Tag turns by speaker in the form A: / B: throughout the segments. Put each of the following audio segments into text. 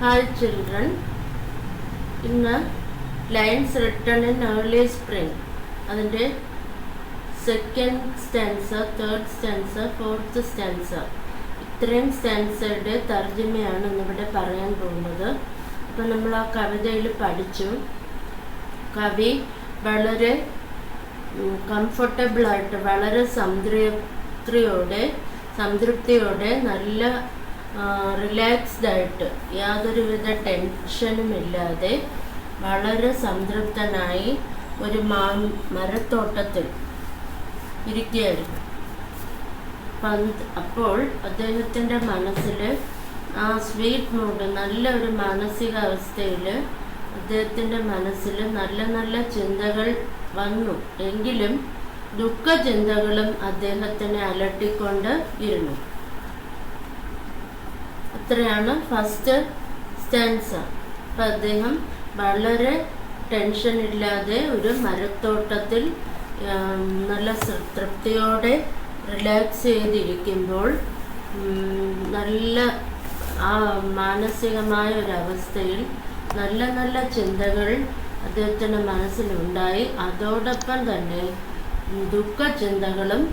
A: Hi children, in lines written in early spring, അതിൻ്റെ second stanza, third stanza, fourth stanza, ഇത്രയും സ്റ്റാൻസയുടെ തർജ്ജമയാണ് ഇന്നിവിടെ പറയാൻ പോകുന്നത്. അപ്പം നമ്മൾ ആ കവിതയിൽ പഠിച്ചു, കവി വളരെ കംഫർട്ടബിളായിട്ട്, വളരെ സംതൃപ്തിയോടെ നല്ല റിലാക്സ്ഡ് ആയിട്ട്, യാതൊരുവിധ ടെൻഷനും ഇല്ലാതെ വളരെ സംതൃപ്തനായി ഒരു മരത്തോട്ടത്തിൽ ഇരിക്കുകയായിരുന്നു. അപ്പോൾ അദ്ദേഹത്തിൻ്റെ മനസ്സിൽ ആ സ്വീറ്റ് മൂഡ്, നല്ല ഒരു മാനസികാവസ്ഥയിൽ അദ്ദേഹത്തിൻ്റെ മനസ്സിൽ നല്ല നല്ല ചിന്തകൾ വന്നു. എങ്കിലും ദുഃഖ ചിന്തകളും അദ്ദേഹത്തിനെ അലട്ടിക്കൊണ്ട് ഇരുന്നു. അത്രയാണ് ഫസ്റ്റ് സ്റ്റാൻസ. അപ്പം അദ്ദേഹം വളരെ ടെൻഷൻ ഇല്ലാതെ ഒരു മരത്തോട്ടത്തിൽ നല്ല തൃപ്തിയോടെ റിലാക്സ് ചെയ്തിരിക്കുമ്പോൾ നല്ല ആ മാനസികമായ ഒരവസ്ഥയിൽ നല്ല നല്ല ചിന്തകൾ അദ്ദേഹത്തിൻ്റെ മനസ്സിലുണ്ടായി. അതോടൊപ്പം തന്നെ ദുഃഖ ചിന്തകളും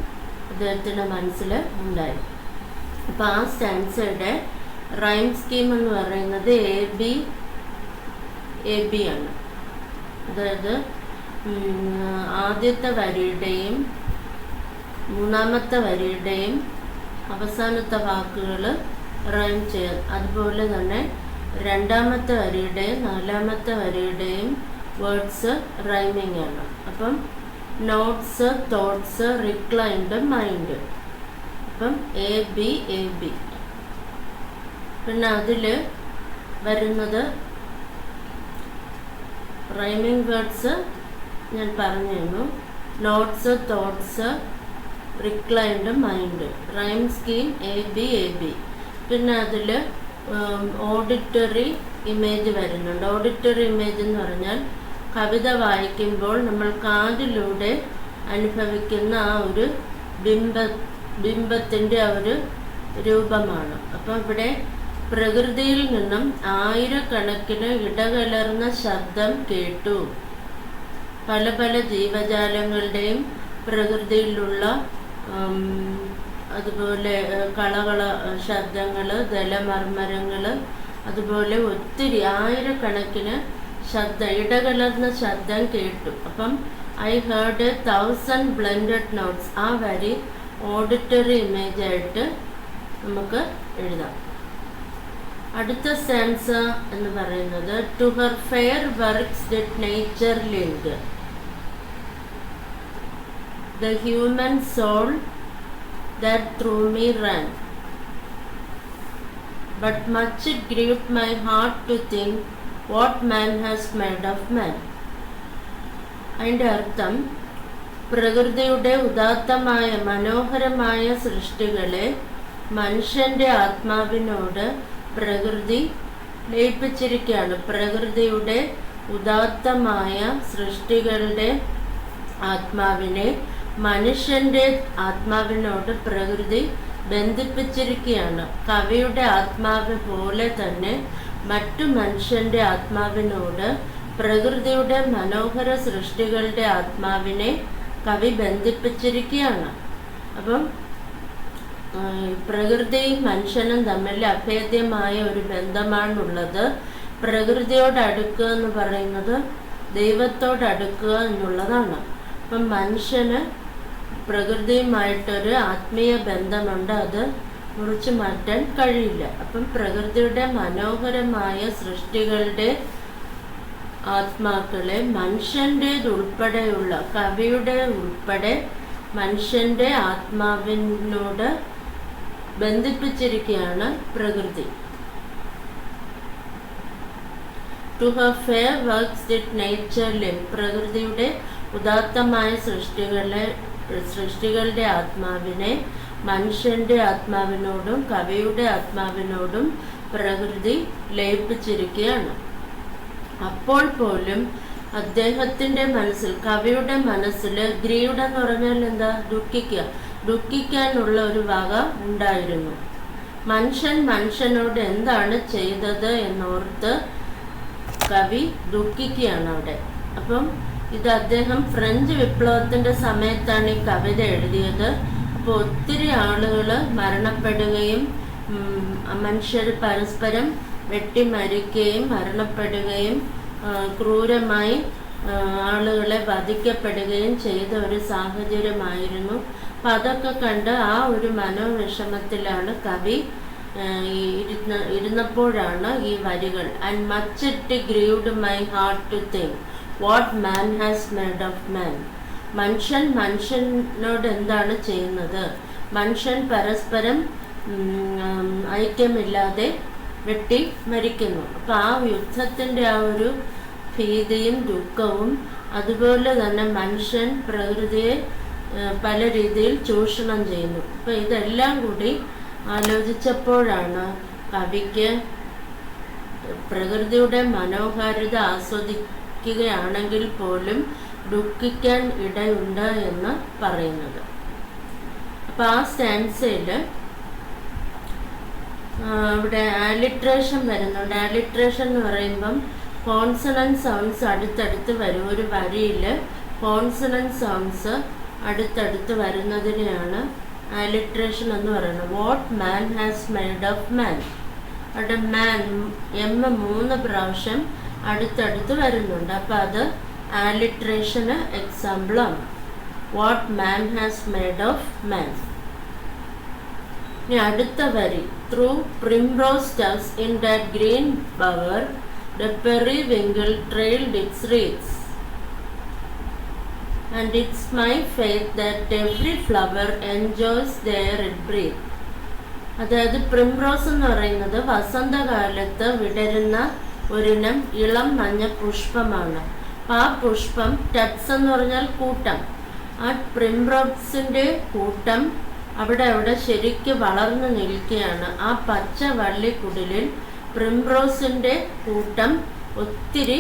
A: അദ്ദേഹത്തിൻ്റെ മനസ്സിൽ ഉണ്ടായി. അപ്പം ആ സ്റ്റാൻസയുടെ റൈം സ്കീം എന്ന് പറയുന്നത് എ ബി ആണ്. അതായത് ആദ്യത്തെ വരിയുടെയും മൂന്നാമത്തെ വരിയുടെയും അവസാനത്തെ വാക്കുകൾ റൈം ചെയ്യാൻ, അതുപോലെ തന്നെ രണ്ടാമത്തെ വരിയുടെയും നാലാമത്തെ വരിയുടെയും വേർഡ്സ് റൈമിങ് ആണ്. അപ്പം നോട്ട്സ്, തോട്ട്സ്, റിക്ലൈൻഡ്, മൈൻഡ്. അപ്പം എ ബി. പിന്നെ അതിൽ വരുന്നത് റൈമിങ് വേർഡ്സ് ഞാൻ പറഞ്ഞു തന്നു. Notes, thoughts, reclined, mind. Rhyme scheme A B. പിന്നെ അതിൽ ഓഡിറ്ററി ഇമേജ് വരുന്നുണ്ട്. ഓഡിറ്ററി ഇമേജ് എന്ന് പറഞ്ഞാൽ കവിത വായിക്കുമ്പോൾ നമ്മൾ കാതിലൂടെ അനുഭവിക്കുന്ന ആ ഒരു ബിംബത്തിൻ്റെ ആ ഒരു രൂപമാണ്. അപ്പം ഇവിടെ പ്രകൃതിയിൽ നിന്നും ആയിരക്കണക്കിന് ഇടകലർന്ന ശബ്ദം കേട്ടു. പല പല ജീവജാലങ്ങളുടെയും പ്രകൃതിയിലുള്ള അതുപോലെ കളകള ശബ്ദങ്ങൾ, ജലമർമരങ്ങൾ, അതുപോലെ ഒത്തിരി ആയിരക്കണക്കിന് ഇടകലർന്ന ശബ്ദം കേട്ടു. അപ്പം ഐ ഹേർഡ് 1000 ബ്ലെൻഡഡ് നോട്ട്സ്. ആ വരി ഓഡിറ്ററി ഇമേജായിട്ട് നമുക്ക് എഴുതാം. അടുത്ത സ്റ്റാൻസ എന്ന് പറയുന്നത് to her fair works did nature link the human soul that through me ran, but much it grieved my heart to think what man has made of man. അതിൻ്റെ അർത്ഥം, പ്രകൃതിയുടെ ഉദാത്തമായ മനോഹരമായ സൃഷ്ടികളെ മനുഷ്യൻ്റെ ആത്മാവിനോട് പ്രകൃതി ലയിപ്പിച്ചിരിക്കുകയാണ്. പ്രകൃതിയുടെ ഉദാത്തമായ സൃഷ്ടികളുടെ ആത്മാവിനെ മനുഷ്യൻ്റെ ആത്മാവിനോട് പ്രകൃതി ബന്ധിപ്പിച്ചിരിക്കുകയാണ്. കവിയുടെ ആത്മാവ് പോലെ തന്നെ മറ്റു മനുഷ്യൻ്റെ ആത്മാവിനോട് പ്രകൃതിയുടെ മനോഹര സൃഷ്ടികളുടെ ആത്മാവിനെ കവി ബന്ധിപ്പിച്ചിരിക്കുകയാണ്. അപ്പം പ്രകൃതിയും മനുഷ്യനും തമ്മിൽ അഭേദ്യമായ ഒരു ബന്ധമാണുള്ളത്. പ്രകൃതിയോട് അടുക്കുക എന്ന് പറയുന്നത് ദൈവത്തോട് അടുക്കുക എന്നുള്ളതാണ്. അപ്പം മനുഷ്യന് പ്രകൃതിയുമായിട്ടൊരു ആത്മീയ ബന്ധമുണ്ട്, അത് മുറിച്ചു മാറ്റാൻ കഴിയില്ല. അപ്പം പ്രകൃതിയുടെ മനോഹരമായ സൃഷ്ടികളുടെ ആത്മാക്കളെ മനുഷ്യൻ്റേതുൾപ്പെടെയുള്ള, കവിയുടെ ഉൾപ്പെടെ മനുഷ്യൻ്റെ ആത്മാവിനോട് ബന്ധിപ്പിച്ചിരിക്കുകയാണ് പ്രകൃതി. To her fair works did nature link. പ്രകൃതിയുടെ ഉദാത്തമായ സൃഷ്ടികളുടെ ആത്മാവിനെ മനുഷ്യൻ്റെ ആത്മാവിനോടും കവിയുടെ ആത്മാവിനോടും പ്രകൃതി ലയിപ്പിച്ചിരിക്കുകയാണ്. അപ്പോൾ പോലും അദ്ദേഹത്തിൻ്റെ മനസ്സിൽ, കവിയുടെ മനസ്സിൽ, ഗ്രീവ്ഡ് എന്ന് പറഞ്ഞാൽ എന്താ, ദുഃഖിക്കാനുള്ള ഒരു വക ഉണ്ടായിരുന്നു. മനുഷ്യൻ മനുഷ്യനോട് എന്താണ് ചെയ്തത് എന്നോർത്ത് കവി ദുഃഖിക്കുകയാണ് അവിടെ. അപ്പം ഇത് അദ്ദേഹം ഫ്രഞ്ച് വിപ്ലവത്തിൻ്റെ സമയത്താണ് ഈ കവിത എഴുതിയത്. അപ്പോൾ ഒത്തിരി ആളുകൾ മരണപ്പെടുകയും മനുഷ്യർ പരസ്പരം വെട്ടിമരിക്കുകയും മരണപ്പെടുകയും ക്രൂരമായി ആളുകളെ വധിക്കപ്പെടുകയും ചെയ്ത ഒരു സാഹചര്യമായിരുന്നു. അപ്പം അതൊക്കെ കണ്ട് ആ ഒരു മനോവിഷമത്തിലാണ് കവി ഇരുന്നപ്പോഴാണ് ഈ വരികൾ and much it grieved my heart to think what man has made of man. മനുഷ്യൻ മനുഷ്യനോട് എന്താണ് ചെയ്യുന്നത്? മനുഷ്യൻ പരസ്പരം ഐക്യമില്ലാതെ വെട്ടി മരിക്കുന്നു. അപ്പം ആ യുദ്ധത്തിൻ്റെ ആ ഒരു ഭീതിയും ദുഃഖവും, അതുപോലെ തന്നെ മനുഷ്യൻ പ്രകൃതിയെ പല രീതിയിൽ ചൂഷണം ചെയ്യുന്നു. അപ്പം ഇതെല്ലാം കൂടി ആലോചിച്ചപ്പോഴാണ് കവിക്ക് പ്രകൃതിയുടെ മനോഹാരിത ആസ്വദിക്കുകയാണെങ്കിൽ പോലും ദുഃഖിക്കാൻ ഇടയുണ്ട് എന്ന് പറയുന്നത്. അപ്പം ആ സ്റ്റാൻസയിൽ ഇവിടെ ആലിട്രേഷൻ വരുന്നുണ്ട്. ആലിട്രേഷൻ എന്ന് പറയുമ്പം കോൺസണൻറ്റ് സൗണ്ട്സ് അടുത്തടുത്ത് വരും. ഒരു വരിയിൽ കോൺസണൻറ്റ് സൗണ്ട്സ് അടുത്തടുത്ത് വരുന്നതിനെയാണ് ആലിട്രേഷൻ എന്ന് പറയുന്നത്. What man has made of man. അവിടെ മാൻ 3 പ്രാവശ്യം അടുത്തടുത്ത് വരുന്നുണ്ട്. അപ്പം അത് ആലിട്രേഷന് എക്സാമ്പിളാണ്. What man has made of മാൻ. ഇനി അടുത്ത വരി, through primrose stuffs in that green bowel the periwinkle trailed its wreaths, and it's my faith that every flower enjoys their breath. അതായത് പ്രിംറോസ് എന്ന് പറയുന്നത് വസന്തകാലത്ത് വിടരുന്ന ഒരിനം ഇളം മഞ്ഞ പുഷ്പമാണ്. ആ പുഷ്പം, ടപ്സ് എന്ന് പറഞ്ഞാൽ കൂട്ടം, ആ പ്രിംറോസിൻ്റെ കൂട്ടം അവിടെ ശരിക്ക് വളർന്നു നിൽക്കുകയാണ്. ആ പച്ച വള്ളിക്കുടിലിൽ പ്രിംറോസിൻ്റെ കൂട്ടം ഒത്തിരി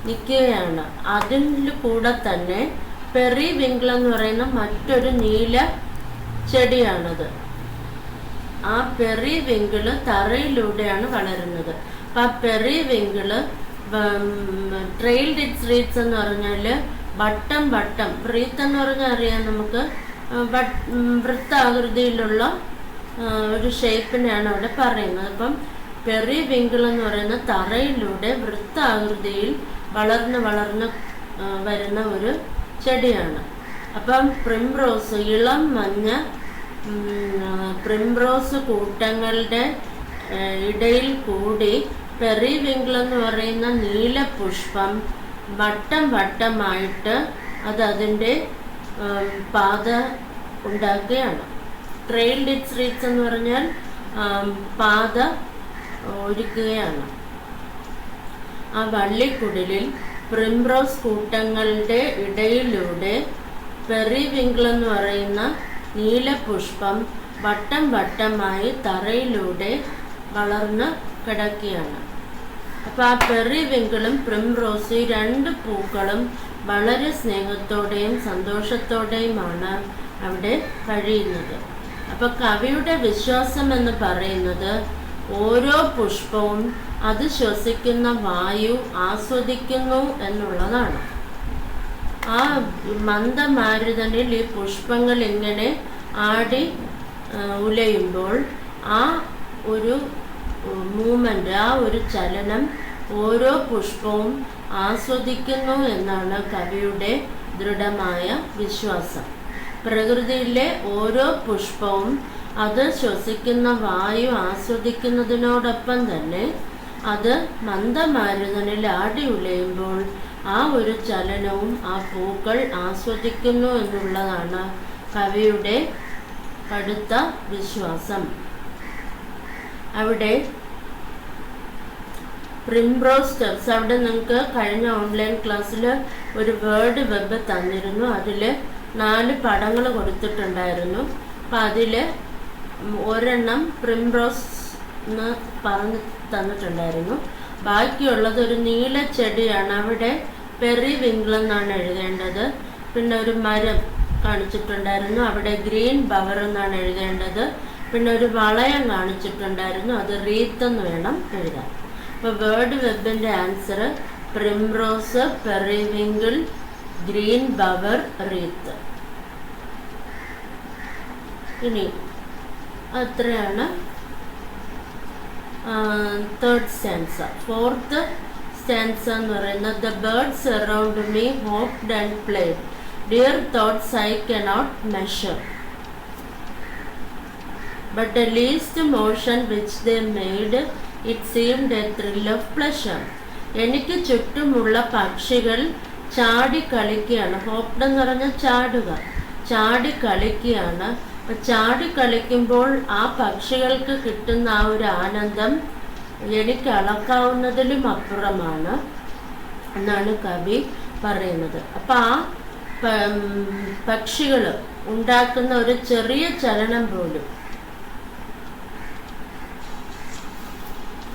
A: നിൽക്കുകയാണ്. അതിൽ കൂടെ തന്നെ പെറിവിങ്കിൾ എന്ന് പറയുന്ന മറ്റൊരു നീല ചെടിയാണത്. ആ പെറിവിങ്കിൾ തറയിലൂടെയാണ് വളരുന്നത്. അപ്പം ആ പെറിവിങ്കിൾ ട്രെയിൽഡ് ഇറ്റ്സ് റീത്സ് എന്ന് പറഞ്ഞാൽ വട്ടം റീത്ത് എന്ന് പറഞ്ഞാൽ അറിയാം നമുക്ക്, വൃത്താകൃതിയിലുള്ള ഒരു ഷേപ്പിനെയാണ് അവിടെ പറയുന്നത്. അപ്പം പെറിവിങ്കിൾ എന്ന് പറയുന്ന തറയിലൂടെ വൃത്താകൃതിയിൽ വളർന്ന് വരുന്ന ഒരു ചെടിയാണ്. അപ്പം പ്രിംറോസ്, ഇളം മഞ്ഞ പ്രിംറോസ് കൂട്ടങ്ങളുടെ ഇടയിൽ കൂടി പെറിവിങ്കിൾ എന്ന് പറയുന്ന നീല പുഷ്പം വട്ടമായിട്ട് അതിൻ്റെ പാത ഉണ്ടാക്കുകയാണ്. ട്രെയിൽഡ് ഇറ്റ്സ് റീറ്റ്സ് എന്ന് പറഞ്ഞാൽ പാത ഒരുക്കുകയാണ്. ആ വള്ളിക്കുടലിൽ പ്രിംറോസ് കൂട്ടങ്ങളുടെ ഇടയിലൂടെ പെറിവിങ്കിൾ എന്ന് പറയുന്ന നീലപുഷ്പം വട്ടമായി തറയിലൂടെ വളർന്ന് കിടക്കുകയാണ്. അപ്പോൾ ആ പെറിവിങ്കിളും പ്രിംറോസ്, ഈ 2 പൂക്കളും വളരെ സ്നേഹത്തോടെയും സന്തോഷത്തോടെയുമാണ് അവിടെ കഴിയുന്നത്. അപ്പോൾ കവിയുടെ വിശ്വാസം എന്ന് പറയുന്നത് ഓരോ പുഷ്പവും അത് ശ്വസിക്കുന്ന വായു ആസ്വദിക്കുന്നു എന്നുള്ളതാണ്. ആ മന്ദമാരുതനിൽ ഈ പുഷ്പങ്ങൾ ഇങ്ങനെ ആടി ഉലയുമ്പോൾ ആ ഒരു മൂവ്മെൻ്റ്, ആ ഒരു ചലനം ഓരോ പുഷ്പവും ആസ്വദിക്കുന്നു എന്നാണ് കവിയുടെ ദൃഢമായ വിശ്വാസം. പ്രകൃതിയിലെ ഓരോ പുഷ്പവും അത് ശ്വസിക്കുന്ന വായു ആസ്വദിക്കുന്നതിനോടൊപ്പം തന്നെ അത് മന്ദമാരുതനിൽ ആടി ഉലയുമ്പോൾ ആ ഒരു ചലനവും ആ പൂക്കൾ ആസ്വദിക്കുന്നു എന്നുള്ളതാണ് കവിയുടെ കടുത്ത വിശ്വാസം. അവിടെ പ്രിംറോസ് സ്റ്റെപ്സ്, അവിടെ നിങ്ങൾക്ക് കഴിഞ്ഞ ഓൺലൈൻ ക്ലാസ്സിൽ ഒരു വേർഡ് വെബ് തന്നിരുന്നു. അതിൽ 4 പടങ്ങൾ കൊടുത്തിട്ടുണ്ടായിരുന്നു. അപ്പം അതിൽ ഒരെണ്ണം പ്രിംറോസ് എന്ന് പറഞ്ഞ് തന്നിട്ടുണ്ടായിരുന്നു. ബാക്കിയുള്ളത് ഒരു നീല ചെടിയാണ്. അവിടെ പെറിവിങ്കിൾ എന്നാണ് എഴുതേണ്ടത്. പിന്നെ ഒരു മരം കാണിച്ചിട്ടുണ്ടായിരുന്നു, അവിടെ ഗ്രീൻ ബവർ എന്നാണ് എഴുതേണ്ടത്. പിന്നെ ഒരു വളയം കാണിച്ചിട്ടുണ്ടായിരുന്നു, അത് റീത്ത് എന്ന് വേണം എഴുതാൻ. അപ്പോൾ വേർഡ് വെബിൻ്റെ answer primrose, periwinkle, green bower, wreath. ഇനി അത്രയാണ് തേർഡ് സ്റ്റാൻസ. ഫോർത്ത് സ്റ്റാൻസ എന്ന് പറയുന്നത് the birds around me hopped and played, their thoughts I cannot measure, but the least motion which they made, it seemed a thrill of pleasure. എനിക്ക് ചുറ്റുമുള്ള പക്ഷികൾ ചാടി കളിക്കുകയാണ്. Hopped എന്ന് പറഞ്ഞാൽ ചാടുക, ചാടി കളിക്കുകയാണ്. അപ്പം ചാടി കളിക്കുമ്പോൾ ആ പക്ഷികൾക്ക് കിട്ടുന്ന ആ ഒരു ആനന്ദം എനിക്ക് അളക്കാവുന്നതിലും അപ്പുറമാണ് എന്നാണ് കവി പറയുന്നത്. അപ്പം ആ പക്ഷികൾ ഉണ്ടാക്കുന്ന ഒരു ചെറിയ ചലനം പോലും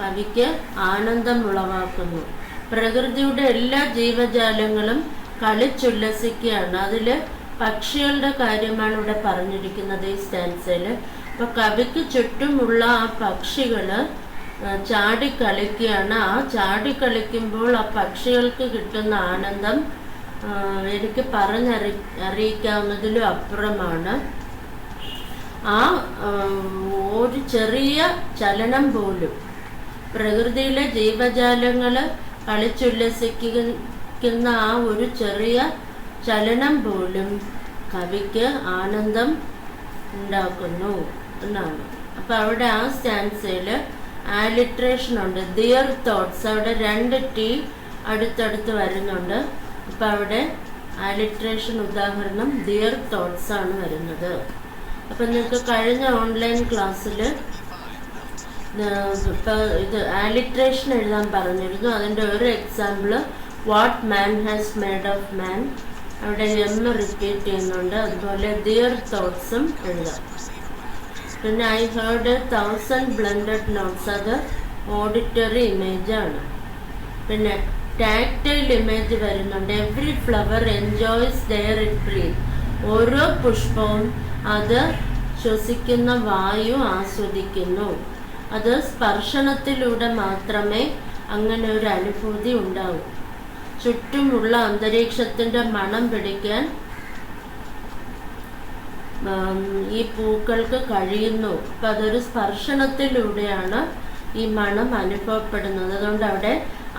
A: കവിക്ക് ആനന്ദം ഉളവാക്കുന്നു. പ്രകൃതിയുടെ എല്ലാ ജീവജാലങ്ങളും കളിച്ചുല്ലസിക്കുകയാണ്. അതിൽ പക്ഷികളുടെ കാര്യമാണ് ഇവിടെ പറഞ്ഞിരിക്കുന്നത് ഈ സ്റ്റാൻസയിൽ. അപ്പോൾ കവിക്ക് ചുറ്റുമുള്ള ആ പക്ഷികൾ ചാടിക്കളിക്കുകയാണ്. ആ ചാടിക്കളിക്കുമ്പോൾ ആ പക്ഷികൾക്ക് കിട്ടുന്ന ആനന്ദം എനിക്ക് അറിയിക്കാവുന്നതിലും അപ്പുറമാണ്. ആ ഒരു ചെറിയ ചലനം പോലും, പ്രകൃതിയിലെ ജീവജാലങ്ങൾ കളിച്ചുല്ലസിക്കുന്ന ആ ഒരു ചെറിയ ചലനം പോലും കവിക്ക് ആനന്ദം ഉണ്ടാക്കുന്നു എന്നാണ്. അപ്പം അവിടെ ആ സ്റ്റാൻസയിൽ ആലിട്രേഷൻ ഉണ്ട്. ദിയർ തോട്ട്സ്, അവിടെ 2 ടി അടുത്തടുത്ത് വരുന്നുണ്ട്. അപ്പം അവിടെ ആലിട്രേഷൻ ഉദാഹരണം ദിയർ തോട്ട്സ് ആണ് വരുന്നത്. അപ്പം നിങ്ങൾക്ക് കഴിഞ്ഞ ഓൺലൈൻ ക്ലാസ്സിൽ ഇത് ആലിട്രേഷൻ എഴുതാൻ പറഞ്ഞിരുന്നു. അതിൻ്റെ ഒരു example what man has made of man, അവിടെ റിപ്പീറ്റ് ചെയ്യുന്നുണ്ട്. അതുപോലെ ദിയർ തോട്ട്സും എഴുതാം. പിന്നെ ഐ ഹേർഡ് 1000 ബ്ലെൻഡഡ് നോട്ട്സ്, അത് ഓഡിറ്ററി ഇമേജ് ആണ്. പിന്നെ ടാക്ടൈൽ ഇമേജ് വരുന്നുണ്ട്. Every flower enjoys the air it breathe, ഓരോ പുഷ്പവും അത് ശ്വസിക്കുന്ന വായു ആസ്വദിക്കുന്നു. അത് സ്പർശനത്തിലൂടെ മാത്രമേ അങ്ങനെ ഒരു അനുഭൂതി ഉണ്ടാവൂ. ചുറ്റുമുള്ള അന്തരീക്ഷത്തിൻ്റെ മണം പിടിക്കാൻ ഈ പൂക്കൾക്ക് കഴിയുന്നു. അപ്പം അതൊരു സ്പർശനത്തിലൂടെയാണ് ഈ മണം അനുഭവപ്പെടുന്നത്. അതുകൊണ്ട് അവിടെ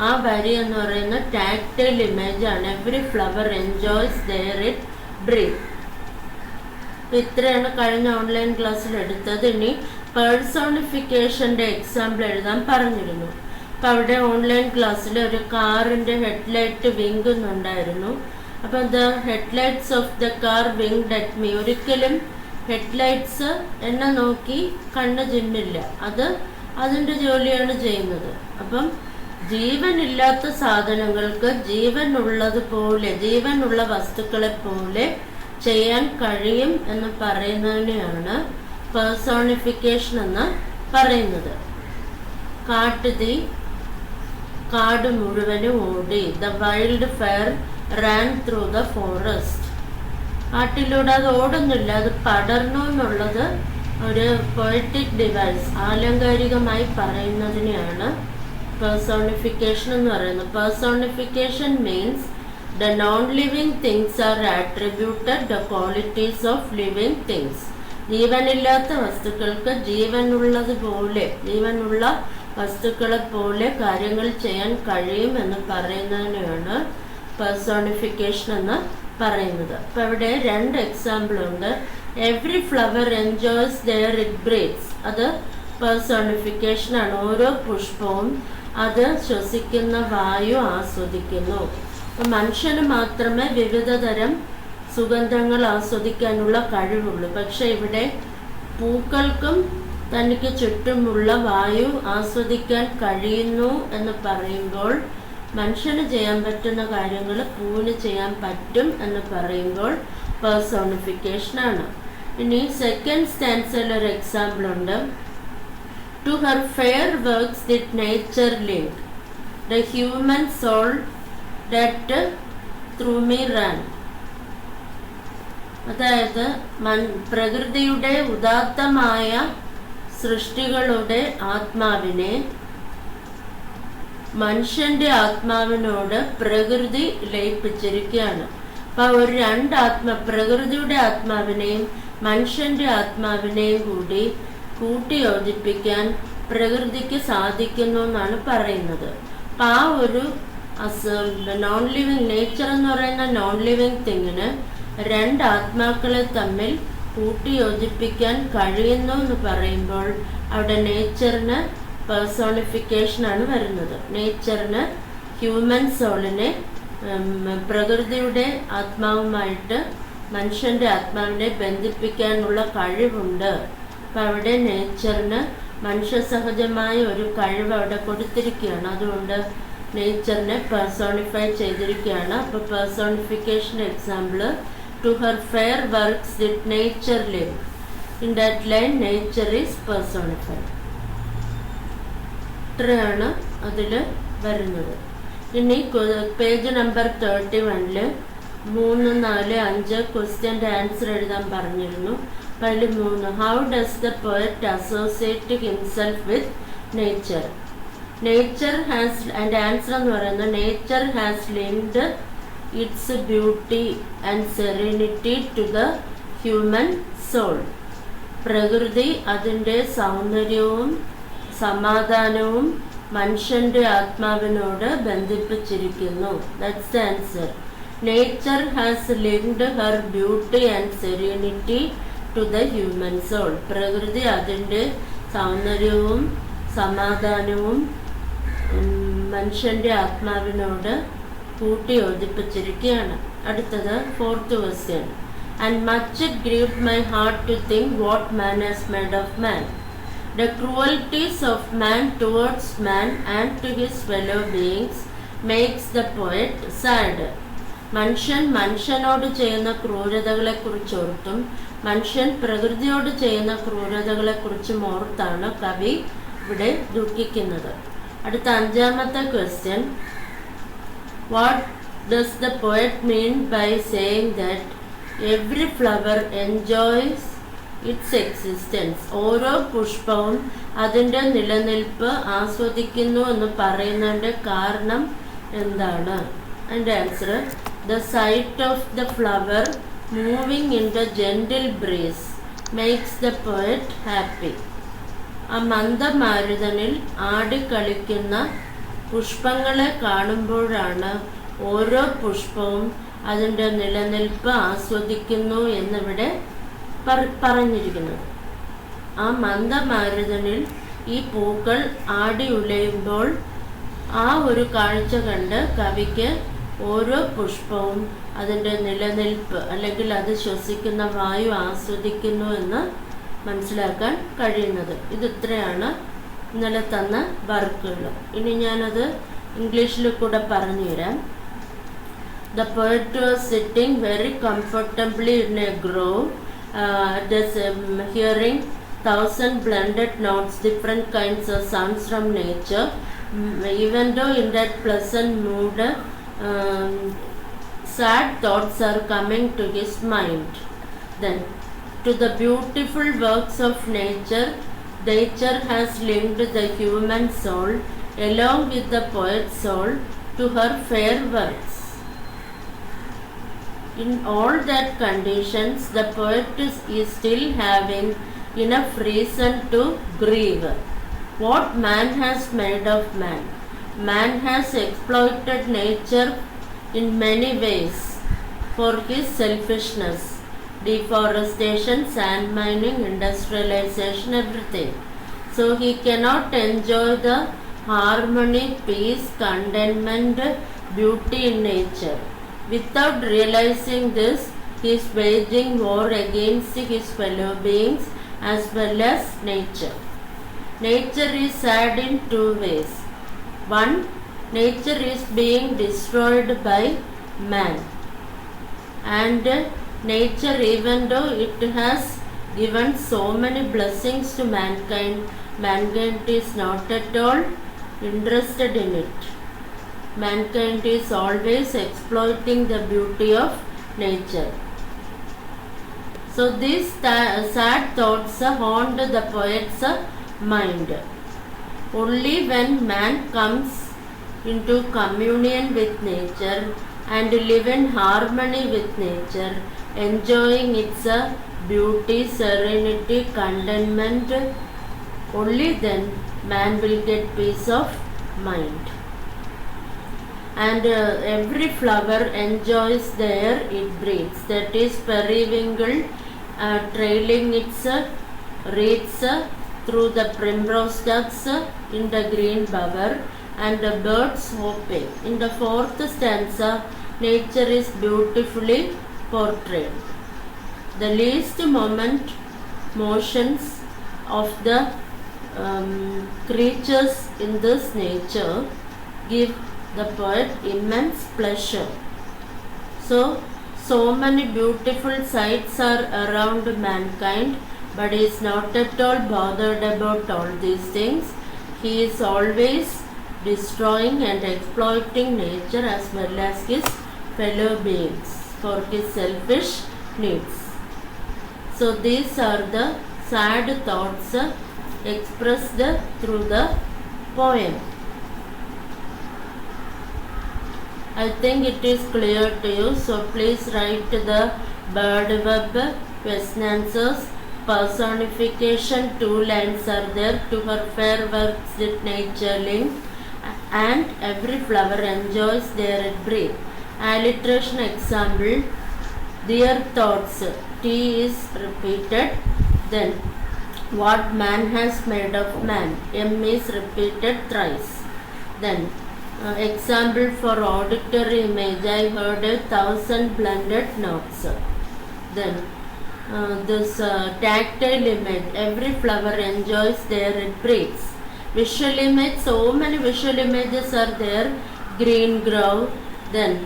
A: ആ വരി എന്ന് പറയുന്ന ടാക്ടൈൽ ഇമേജ് ആണ്. Every flower enjoys the air it breathe. ഇത്രയാണ് കഴിഞ്ഞ ഓൺലൈൻ ക്ലാസ്സിൽ എടുത്തത്. ഇനി പേഴ്സോണിഫിക്കേഷൻ്റെ എക്സാമ്പിൾ എഴുതാൻ പറഞ്ഞിരുന്നു. അപ്പം അവിടെ ഓൺലൈൻ ക്ലാസ്സിൽ ഒരു കാറിൻ്റെ ഹെഡ്ലൈറ്റ് വിങ്കുന്നുണ്ടായിരുന്നു. അപ്പം the headlights of the car winged at me, ഒരിക്കലും ഹെഡ്ലൈറ്റ്സ് എന്നെ നോക്കി കണ്ണ് ചിമ്മില്ല, അത് അതിൻ്റെ ജോലിയാണ് ചെയ്യുന്നത്. അപ്പം ജീവനില്ലാത്ത സാധനങ്ങൾക്ക് ജീവനുള്ള വസ്തുക്കളെ പോലെ ചെയ്യാൻ കഴിയും എന്ന് പറയുന്നതിനെയാണ് പേഴ്സോണിഫിക്കേഷൻ എന്ന് പറയുന്നത്. കാട്ടുതീ കാട് മുഴുവനും ഓടി, the wild fire Rann through the forest. കാട്ടിലൂടെ അത് ഓടുന്നില്ല, അത് പടർന്നു എന്നുള്ളത് ഒരു പൊയറ്റിക് ഡിവൈസ്, ആലങ്കാരികമായി പറയുന്നതിനെയാണ് പേഴ്സോണിഫിക്കേഷൻ എന്ന് പറയുന്നത്. Personification means the non-living things are attributed the qualities of living things. ജീവനില്ലാത്ത വസ്തുക്കൾക്ക് ജീവനുള്ള വസ്തുക്കളെ പോലെ കാര്യങ്ങൾ ചെയ്യാൻ കഴിയും എന്ന് പറയുന്നതിനെയാണ് പേഴ്സോണിഫിക്കേഷൻ എന്ന് പറയുന്നത്. അപ്പോൾ ഇവിടെ 2 എക്സാമ്പിൾ ഉണ്ട്. Every flower enjoys the air it breathes, അത് പേഴ്സോണിഫിക്കേഷൻ ആണ്. ഓരോ പുഷ്പവും അത് ശ്വസിക്കുന്ന വായു ആസ്വദിക്കുന്നു. മനുഷ്യന് മാത്രമേ വിവിധ തരം സുഗന്ധങ്ങൾ ആസ്വദിക്കാനുള്ള കഴിവുള്ളൂ. പക്ഷെ ഇവിടെ പൂക്കൾക്കും തനിക്ക് ചുറ്റുമുള്ള വായു ആസ്വദിക്കാൻ കഴിയുന്നു എന്ന് പറയുമ്പോൾ, മനുഷ്യന് ചെയ്യാൻ പറ്റുന്ന കാര്യങ്ങൾ പൂവിന് ചെയ്യാൻ പറ്റും എന്ന് പറയുമ്പോൾ പേഴ്സോണിഫിക്കേഷനാണ്. ഇനി സെക്കൻഡ് സ്റ്റാൻസയിൽ ഒരു എക്സാമ്പിൾ ഉണ്ട്. To her fair works did nature link, the human soul that through me ran. അതായത് പ്രകൃതിയുടെ ഉദാത്തമായ സൃഷ്ടികളുടെ ആത്മാവിനെ മനുഷ്യന്റെ ആത്മാവിനോട് പ്രകൃതി ലയിപ്പിച്ചിരിക്കുകയാണ്. അപ്പോൾ ഒരു പ്രകൃതിയുടെ ആത്മാവിനെയും മനുഷ്യന്റെ ആത്മാവിനെയും കൂട്ടി യോജിപ്പിക്കാൻ പ്രകൃതിക്ക് സാധിക്കുന്നു എന്നാണ് പറയുന്നത്. അപ്പം ആ ഒരു നോൺ ലിവിങ് നേച്ചർ എന്ന് പറയുന്ന നോൺ ലിവിങ് തിങ്ങിന് രണ്ട് ആത്മാക്കളെ തമ്മിൽ കൂട്ടി യോജിപ്പിക്കാൻ കഴിയുന്നു എന്ന് പറയുമ്പോൾ അവിടെ നേച്ചറിന് പേഴ്സോണിഫിക്കേഷനാണ് വരുന്നത്. നേച്ചറിന് ഹ്യൂമൻ സോളിനെ പ്രകൃതിയുടെ ആത്മാവുമായിട്ട് മനുഷ്യൻ്റെ ആത്മാവിനെ ബന്ധിപ്പിക്കാനുള്ള കഴിവുണ്ട്. അപ്പം അവിടെ നേച്ചറിന് മനുഷ്യസഹജമായ ഒരു കഴിവ് അവിടെ കൊടുത്തിരിക്കുകയാണ്. അതുകൊണ്ട് നേച്ചറിനെ പേഴ്സോണിഫൈ ചെയ്തിരിക്കുകയാണ്. അപ്പോൾ personification example, to her fair works did nature live. In that line nature is personified. ഇത്രയാണ് അതിൽ വരുന്നത്. ഇനി പേജ് നമ്പർ 31 3, 4, 5 ക്വസ്റ്റ്യൻ്റെ ആൻസർ എഴുതാൻ പറഞ്ഞിരുന്നു. അതിൽ 3, how does the poet associate himself with nature? Nature has, അതിൻ്റെ ആൻസർ എന്ന് പറയുന്നത്, nature has linked its beauty and serenity to the human soul. പ്രകൃതി അതിൻ്റെ സൗന്ദര്യവും സമാധാനവും മനുഷ്യൻ്റെ ആത്മാവിനോട് ബന്ധിപ്പിച്ചിരിക്കുന്നു. That's the answer. Nature has linked her beauty and serenity to the human soul. പ്രകൃതി അതിൻ്റെ സൗന്ദര്യവും സമാധാനവും മനുഷ്യൻ്റെ ആത്മാവിനോട് കൂട്ടി യോജിപ്പിച്ചിരിക്കുകയാണ്. അടുത്തത് 4th question. And much it grieved my heart to think what man has made of man. The cruelties of man towards man and to his fellow beings makes the poet sad. മനുഷ്യനോട് ചെയ്യുന്ന ക്രൂരതകളെക്കുറിച്ച് ഓർത്തും മനുഷ്യൻ പ്രകൃതിയോട് ചെയ്യുന്ന ക്രൂരതകളെക്കുറിച്ചും ഓർത്താണ് കവി ഇവിടെ ദുഃഖിക്കുന്നത്. അടുത്ത 5ാമത്തെ question. What does the poet mean by saying that every flower enjoys its existence? ഓരോ പുഷ്പവും അതിൻ്റെ നിലനിൽപ്പ് ആസ്വദിക്കുന്നു എന്ന് പറയുന്നതിൻ്റെ കാരണം എന്താണ്? അതിൻ്റെ answer, the sight of the flower moving in the gentle breeze makes the poet happy. ആ മന്ദമാരുതനിൽ ആടിക്കളിക്കുന്ന പുഷ്പങ്ങളെ കാണുമ്പോഴാണ് ഓരോ പുഷ്പവും അതിൻ്റെ നിലനിൽപ്പ് ആസ്വദിക്കുന്നു എന്നിവിടെ പറഞ്ഞിരിക്കുന്നത്. ആ മന്ദമാരുതനിൽ ഈ പൂക്കൾ ആടി ഉലയുമ്പോൾ ആ ഒരു കാഴ്ച കണ്ട് കവിക്ക് ഓരോ പുഷ്പവും അതിൻ്റെ നിലനിൽപ്പ് അല്ലെങ്കിൽ അത് ശ്വസിക്കുന്ന വായു ആസ്വദിക്കുന്നു എന്ന് മനസ്സിലാക്കാൻ കഴിയുന്നത്. ഇതിത്രയാണ് ഇന്നലെ തന്ന വർക്കുകൾ. ഇനി ഞാനത് ഇംഗ്ലീഷിൽ കൂടെ പറഞ്ഞു തരാം. The poet was sitting very comfortably in a grove, hearing 1,000 blended notes, different kinds of sounds from nature. Even though in that pleasant mood, sad thoughts are coming to his mind. Then, to the beautiful works of nature, nature has linked the human soul along with the poet's soul to her fair works. In all that conditions, the poet is still having enough reason to grieve. What man has made of man? Man has exploited nature in many ways for his selfishness, deforestation, sand mining, industrialization, everything. So he cannot enjoy the harmony, peace, contentment, beauty in nature. Without realizing this, he is waging war against his fellow beings as well as nature. Nature is sad in two ways. One, nature is being destroyed by man. And nature, even though it has given so many blessings to mankind, mankind is not at all interested in it. Mankind is always exploiting the beauty of nature. So these sad thoughts haunt the poet's mind. Only when man comes into communion with nature and live in harmony with nature, enjoying its beauty, serenity, contentment, only then man will get peace of mind. And every flower enjoys the air it breathes. That is periwinkle trailing its wreaths through the primrose ducts in the green bower, and the birds hopping. In the fourth stanza, nature is beautifully portrayed. The least motions of the creatures in this nature give the poet immense pleasure. So many beautiful sights are around mankind, but he is not at all bothered about all these things. He is always destroying and exploiting nature as well as his fellow beings for his selfish needs. So these are the sad thoughts expressed through the poem. I think it is clear to you, so please write the bird web question answers. Personification, 2 lines are there. To her fair works did nature link, and every flower enjoys there it breathe. Alliteration example, dear thoughts, T is repeated, then what man has made of man, M is repeated thrice. Then example for auditory image, I heard 1,000 blended notes. Then this tactile image, every flower enjoys there it breathes. Visual image, so many visual images are there. Green grove, then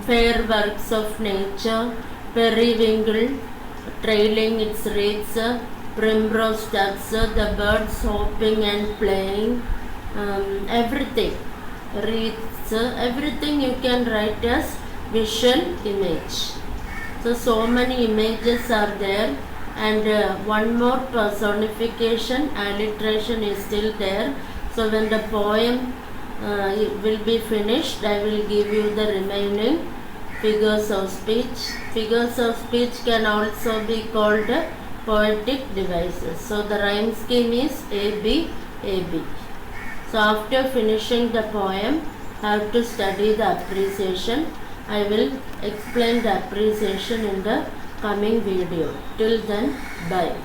A: fair works of nature, periwinkle trailing its wreaths, primrose ducts, the birds hopping and playing, everything, wreaths, everything you can write as visual image. So many images are there, and one more personification, alliteration is still there. So when the poem will be finished, I will give you the remaining figures of speech. Figures of speech can also be called poetic devices. So the rhyme scheme is AB, AB. So after finishing the poem, have to study the appreciation. I will explain the appreciation in the coming video. Till then, bye.